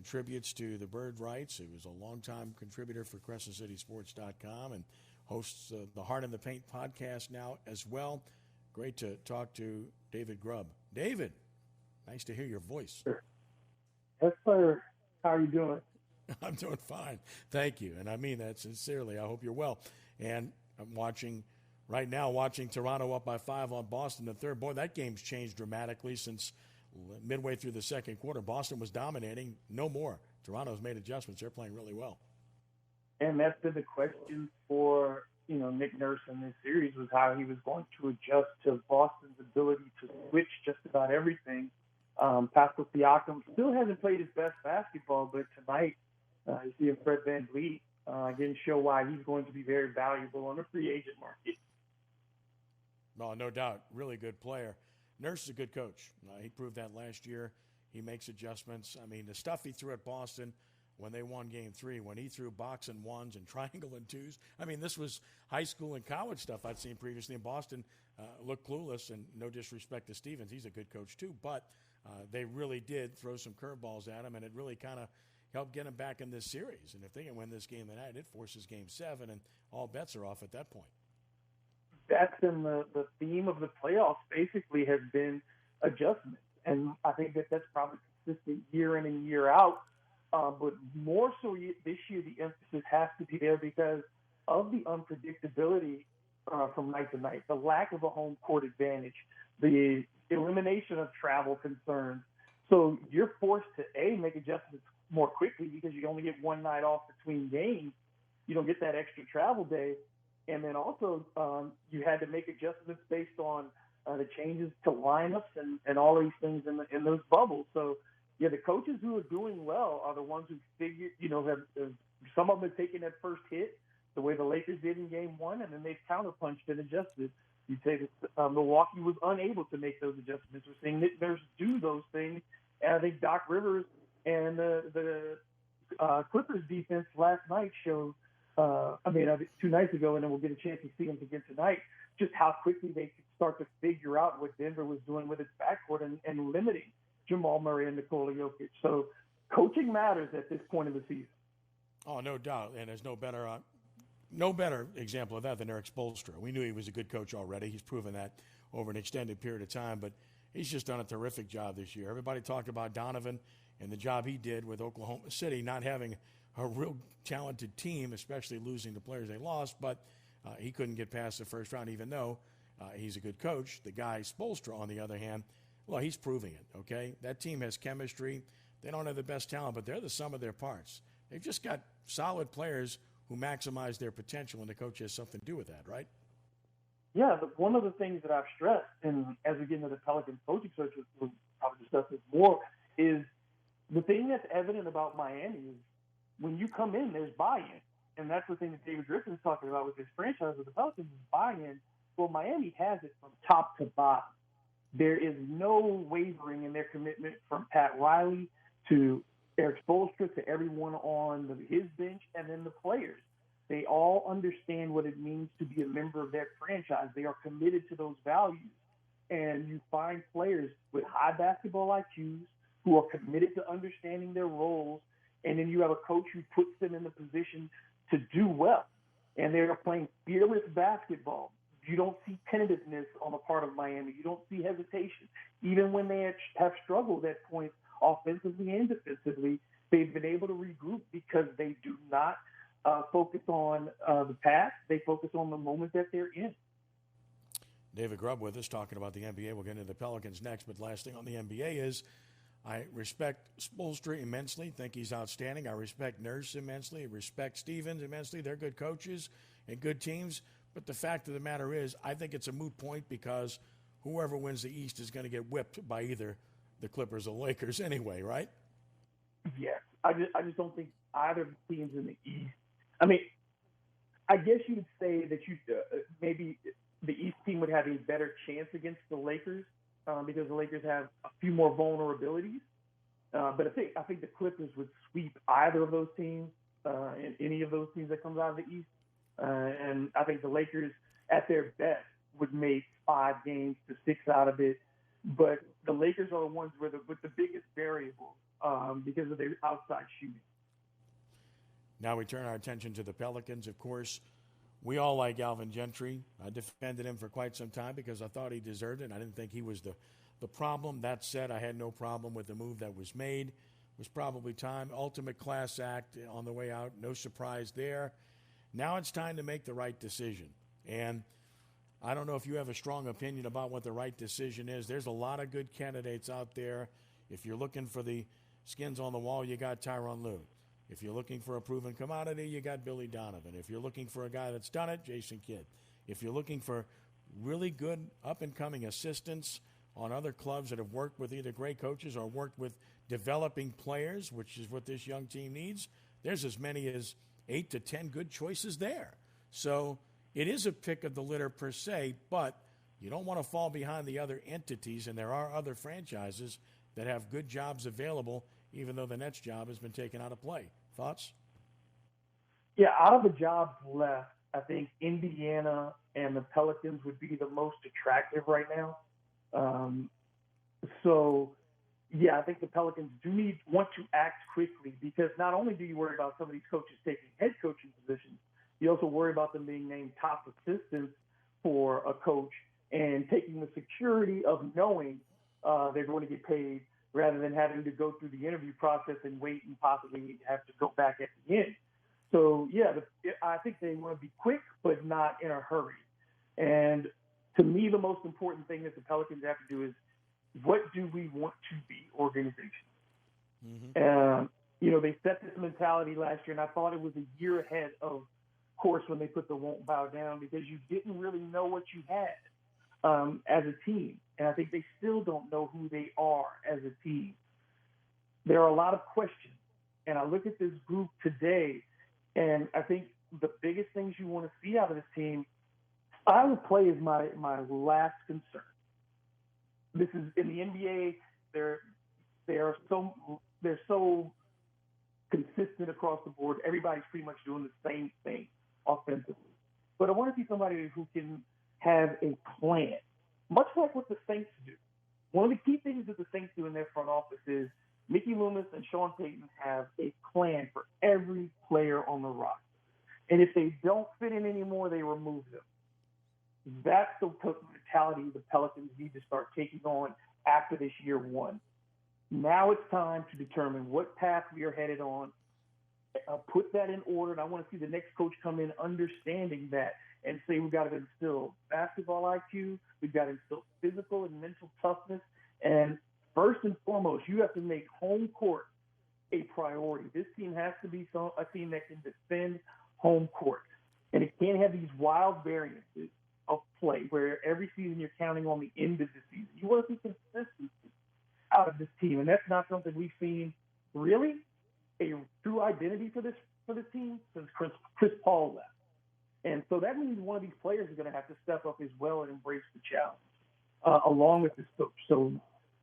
contributes to the Bird Rights. He was a longtime contributor for CrescentCitySports.com and hosts the Heart in the Paint podcast now as well. Great to talk to David Grubb. David, nice to hear your voice. Yes, sir. How are you doing? I'm doing fine. Thank you. And I mean that sincerely. I hope you're well. And I'm watching Toronto up by 5 on Boston in the third. Boy, that game's changed dramatically since midway through the second quarter. Boston was dominating. No more. Toronto's made adjustments. They're playing really well. And that's been the question for, Nick Nurse in this series, was how he was going to adjust to Boston's ability to switch just about everything. Pascal Siakam still hasn't played his best basketball, but tonight you see Fred VanVleet didn't show why he's going to be very valuable on the free agent market. No, no doubt. Really good player. Nurse is a good coach. He proved that last year. He makes adjustments. I mean, the stuff he threw at Boston when they won Game 3, when he threw box and ones and triangle and twos. I mean, this was high school and college stuff I'd seen previously in Boston. Looked clueless, and no disrespect to Stevens. He's a good coach too. But they really did throw some curveballs at him, and it really kind of helped get him back in this series. And if they can win this game tonight, it forces Game 7, and all bets are off at that point. That's been the theme of the playoffs, basically, has been adjustments. And I think that's probably consistent year in and year out. But more so this year, the emphasis has to be there because of the unpredictability from night to night, the lack of a home court advantage, the elimination of travel concerns. So you're forced to, make adjustments more quickly because you only get one night off between games. You don't get that extra travel day. And then also you had to make adjustments based on the changes to lineups and all these things in those bubbles. So, yeah, the coaches who are doing well are the ones who figured, have some of them have taken that first hit the way the Lakers did in Game 1, and then they've counterpunched and adjusted. You'd say that Milwaukee was unable to make those adjustments. We're seeing Nick Nurse do those things, and I think Doc Rivers and the Clippers defense last night showed, 2 nights ago, and then we'll get a chance to see them again tonight, just how quickly they could start to figure out what Denver was doing with its backcourt and limiting Jamal Murray and Nikola Jokic. So coaching matters at this point in the season. Oh, no doubt. And there's no better example of that than Eric Spoelstra. We knew he was a good coach already. He's proven that over an extended period of time, but he's just done a terrific job this year. Everybody talked about Donovan and the job he did with Oklahoma City, not having a real talented team, especially losing the players they lost, but he couldn't get past the first round, even though he's a good coach. The guy Spoelstra, on the other hand, well, he's proving it, okay? That team has chemistry. They don't have the best talent, but they're the sum of their parts. They've just got solid players who maximize their potential, and the coach has something to do with that, right? Yeah, but one of the things that I've stressed, and as we get into the Pelicans coaching search, we'll probably discuss this more, is the thing that's evident about Miami is when you come in, there's buy-in. And that's the thing that David Griffin's talking about with this franchise with the Pelicans is buy-in. Well, Miami has it from top to bottom. There is no wavering in their commitment from Pat Riley to Eric Spoelstra to everyone on his bench and then the players. They all understand what it means to be a member of that franchise. They are committed to those values. And you find players with high basketball IQs who are committed to understanding their roles, and then you have a coach who puts them in the position to do well. And they're playing fearless basketball. You don't see tentativeness on the part of Miami. You don't see hesitation. Even when they have struggled at points offensively and defensively, they've been able to regroup because they do not focus on the past. They focus on the moment that they're in. David Grubb with us talking about the NBA. We'll get into the Pelicans next, but last thing on the NBA is I respect Spoelstra immensely, think he's outstanding. I respect Nurse immensely. I respect Stevens immensely. They're good coaches and good teams. But the fact of the matter is, I think it's a moot point because whoever wins the East is going to get whipped by either the Clippers or Lakers anyway, right? Yes. I just don't think either of the teams in the East. I mean, I guess you would say that maybe the East team would have a better chance against the Lakers because the Lakers have a few more vulnerabilities. But I think the Clippers would sweep either of those teams and any of those teams that comes out of the East. And I think the Lakers, at their best, would make 5 games to 6 out of it. But the Lakers are the ones with the biggest variable because of their outside shooting. Now we turn our attention to the Pelicans. Of course, we all like Alvin Gentry. I defended him for quite some time because I thought he deserved it, and I didn't think he was the problem. That said, I had no problem with the move that was made. It was probably time. Ultimate class act on the way out. No surprise there. Now it's time to make the right decision. And I don't know if you have a strong opinion about what the right decision is. There's a lot of good candidates out there. If you're looking for the skins on the wall, you got Tyronn Lue. If you're looking for a proven commodity, you got Billy Donovan. If you're looking for a guy that's done it, Jason Kidd. If you're looking for really good up-and-coming assistants on other clubs that have worked with either great coaches or worked with developing players, which is what this young team needs, there's as many as 8 to 10 good choices there. So it is a pick of the litter per se, but you don't want to fall behind the other entities, and there are other franchises that have good jobs available, even though the Nets job has been taken out of play. Thoughts? Yeah, out of the jobs left, I think Indiana and the Pelicans would be the most attractive right now. I think the Pelicans want to act quickly, because not only do you worry about some of these coaches taking head coaching positions, you also worry about them being named top assistants for a coach and taking the security of knowing they're going to get paid, rather than having to go through the interview process and wait and possibly have to go back at the end. So, I think they want to be quick, but not in a hurry. And to me, the most important thing that the Pelicans have to do is, what do we want to be organization? Mm-hmm. They set this mentality last year, and I thought it was a year ahead of course when they put the won't bow down, because you didn't really know what you had as a team. And I think they still don't know who they are as a team. There are a lot of questions. And I look at this group today, and I think the biggest things you want to see out of this team, style of play is my last concern. This is in the NBA. They're so consistent across the board. Everybody's pretty much doing the same thing offensively. But I want to see somebody who can have a plan, much like what the Saints do. One of the key things that the Saints do in their front office is Mickey Loomis and Sean Payton have a plan for every player on the roster. And if they don't fit in anymore, they remove them. That's the mentality the Pelicans need to start taking on after this year one. Now it's time to determine what path we are headed on, put that in order, and I want to see the next coach come in understanding that and say we've got to instill basketball IQ, we've got to instill physical and mental toughness, and first and foremost, you have to make home court a priority. This team has to be a team that can defend home court, and it can't have these wild variances of play where every season you're counting on the end of the season. You want to see consistency out of this team, and that's not something we've seen really a true identity for this team since Chris Paul left. And so that means one of these players is going to have to step up as well and embrace the challenge along with this coach. So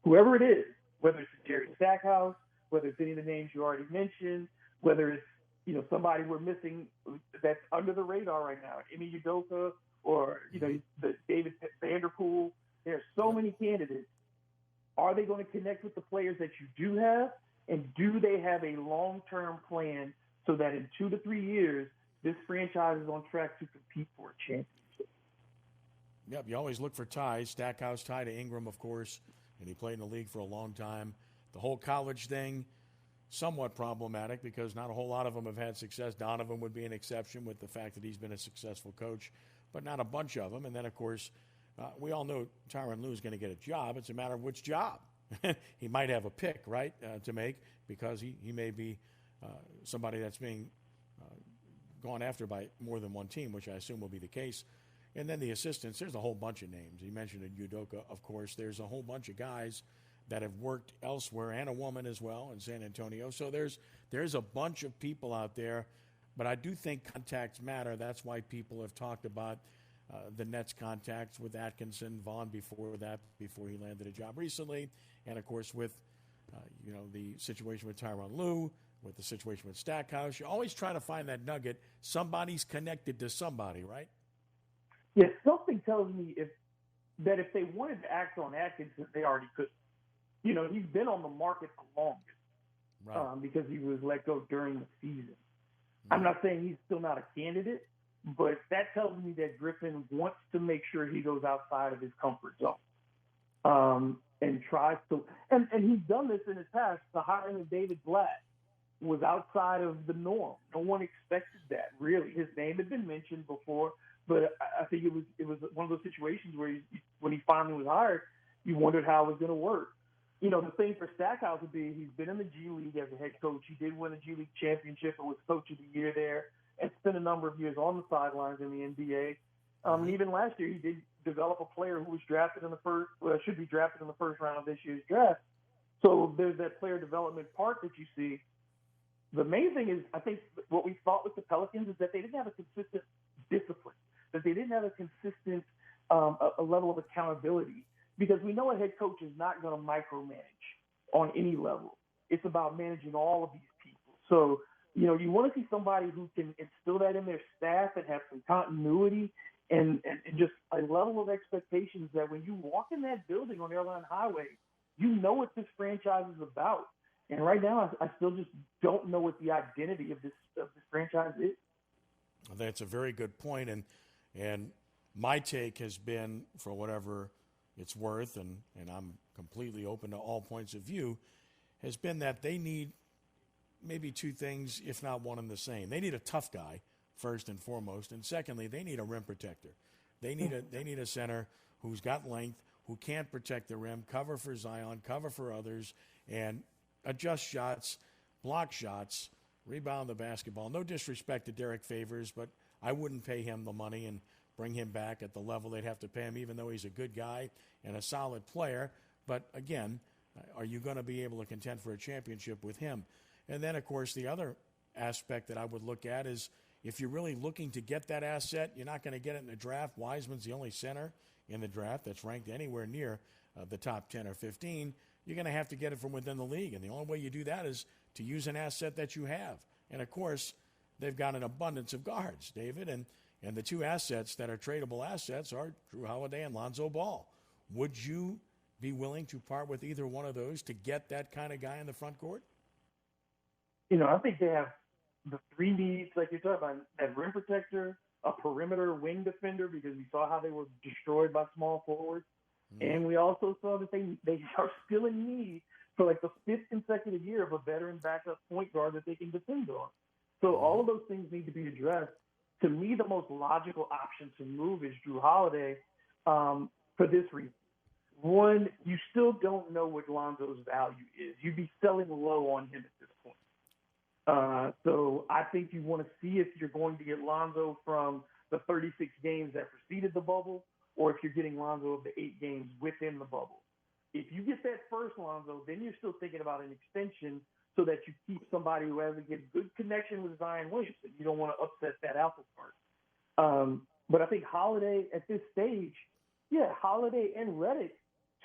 whoever it is, whether it's Jerry Stackhouse, whether it's any of the names you already mentioned, whether it's somebody we're missing that's under the radar right now, Ime Udoka, or the David Vanderpool. There are so many candidates. Are they going to connect with the players that you do have, and do they have a long-term plan so that in 2 to 3 years this franchise is on track to compete for a championship? Yep, you always look for ties. Stackhouse tied to Ingram, of course, and he played in the league for a long time. The whole college thing, somewhat problematic because not a whole lot of them have had success. Donovan would be an exception with the fact that he's been a successful coach, but not a bunch of them. And then, of course, we all know Tyronn Lue is going to get a job. It's a matter of which job. He might have a pick, right, to make, because he may be somebody that's being gone after by more than one team, which I assume will be the case. And then the assistants, there's a whole bunch of names. You mentioned Udoka, of course. There's a whole bunch of guys that have worked elsewhere, and a woman as well in San Antonio. So there's a bunch of people out there, but I do think contacts matter. That's why people have talked about the Nets' contacts with Atkinson, Vaughn before he landed a job recently, and of course with the situation with Tyronn Lue, with the situation with Stackhouse. You always try to find that nugget. Somebody's connected to somebody, right? Yeah, something tells me if they wanted to act on Atkinson, they already could. He's been on the market the longest. Right. because he was let go during the season. I'm not saying he's still not a candidate, but that tells me that Griffin wants to make sure he goes outside of his comfort zone, and tries to. And he's done this in his past. The hiring of David Blatt was outside of the norm. No one expected that, really. His name had been mentioned before, but I think it was one of those situations where when he finally was hired, you wondered how it was going to work. The thing for Stackhouse would be he's been in the G League as a head coach. He did win a G League championship and was coach of the year there, and spent a number of years on the sidelines in the NBA. And even last year, he did develop a player who was drafted in the first, should be drafted in the first round of this year's draft. So there's that player development part that you see. The main thing is, I think what we thought with the Pelicans is that they didn't have a consistent discipline, that they didn't have a consistent a level of accountability, because we know a head coach is not going to micromanage on any level. It's about managing all of these people. So, you want to see somebody who can instill that in their staff and have some continuity and just a level of expectations that when you walk in that building on Airline Highway, you know what this franchise is about. And right now, I still just don't know what the identity of this franchise is. That's a very good point, and my take has been, for whatever it's worth, and I'm completely open to all points of view, has been that they need maybe two things, if not one and the same. They need a tough guy, first and foremost, and secondly, they need a rim protector. They need a center who's got length, who can't protect the rim, cover for Zion, cover for others, and adjust shots, block shots, rebound the basketball. No disrespect to Derek Favors, but I wouldn't pay him the money and bring him back at the level they'd have to pay him, even though he's a good guy and a solid player. But again, are you going to be able to contend for a championship with him? And then, of course, the other aspect that I would look at is if you're really looking to get that asset, you're not going to get it in the draft. Wiseman's the only center in the draft that's ranked anywhere near the top 10 or 15. You're going to have to get it from within the league. And the only way you do that is to use an asset that you have. And, of course, they've got an abundance of guards, David. And the two assets that are tradable assets are Drew Holiday and Lonzo Ball. Would you be willing to part with either one of those to get that kind of guy in the front court? I think they have the three needs, like you're talking about, that rim protector, a perimeter wing defender, because we saw how they were destroyed by small forwards. And we also saw that they are still in need for like the fifth consecutive year of a veteran backup point guard that they can depend on. So all of those things need to be addressed. To me, the most logical option to move is Drew Holiday for this reason. One, you still don't know what Lonzo's value is. You'd be selling low on him at this point. So I think you want to see if you're going to get Lonzo from the 36 games that preceded the bubble, or if you're getting Lonzo of the 8 games within the bubble. If you get that first Lonzo, then you're still thinking about an extension so that you keep somebody who has a good connection with Zion Williamson. You don't want to upset that apple cart. But I think Holiday at this stage, Holiday and Redick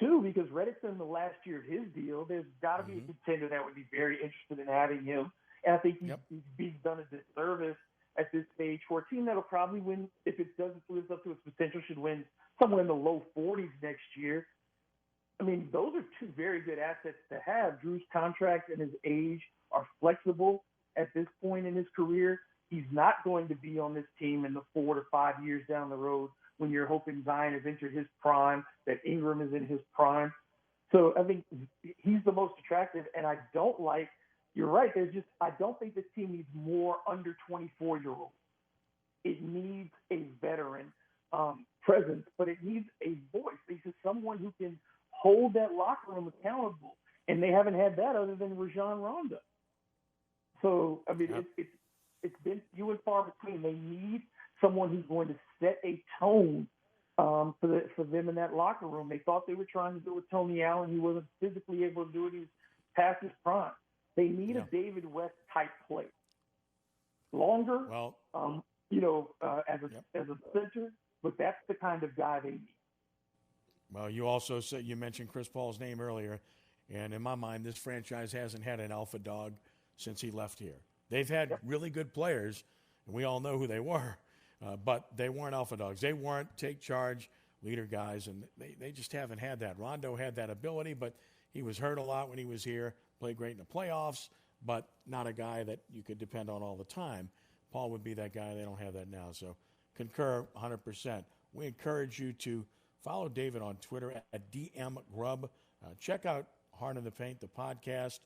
too, because Redick's in the last year of his deal. There's got to be a contender that would be very interested in having him. And I think he's being done a disservice at this stage for a team that'll probably win, if it doesn't live up to its potential, should win somewhere in the low 40s next year. I mean, those are two very good assets to have. Drew's contract and his age are flexible at this point in his career. He's not going to be on this team in the 4 to 5 years down the road when you're hoping Zion has entered his prime, that Ingram is in his prime. So I think he's the most attractive, and I don't like, you're right, I don't think this team needs more under 24-year-olds. It needs a veteran presence, but it needs a voice. It needs someone who can hold that locker room accountable, and they haven't had that other than Rajon Rondo. So, I mean, it's been few and far between. They need someone who's going to set a tone for them in that locker room. They thought they were trying to do it with Tony Allen. He wasn't physically able to do it. He was past his prime. They need a David West type player. Longer, as a center, but that's the kind of guy they need. Well, you also said, you mentioned Chris Paul's name earlier, and in my mind, this franchise hasn't had an alpha dog since he left here. They've had really good players, and we all know who they were, but they weren't alpha dogs. They weren't take charge leader guys, and they just haven't had that. Rondo had that ability, but he was hurt a lot when he was here, played great in the playoffs, but not a guy that you could depend on all the time. Paul would be that guy. They don't have that now. So concur 100%. We encourage you to follow David on Twitter at DMGrubb. Check out Heart in the Paint, the podcast.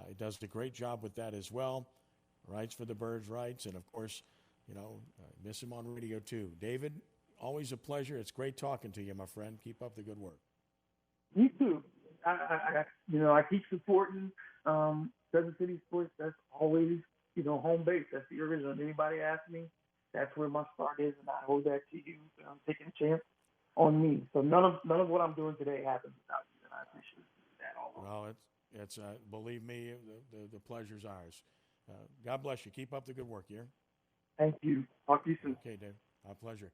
He does a great job with that as well. Writes for the Birds, writes. And, of course, miss him on radio too. David, always a pleasure. It's great talking to you, my friend. Keep up the good work. You too. I keep supporting Desert City Sports. That's always, home base. That's the original. If anybody asks me, that's where my start is, and I owe that to you. I'm taking a chance on me. So none of what I'm doing today happens without you, and I appreciate that all. Well, it's believe me, the pleasure's ours. God bless you. Keep up the good work here. Thank you. Talk to you soon. Okay, Dave. My pleasure.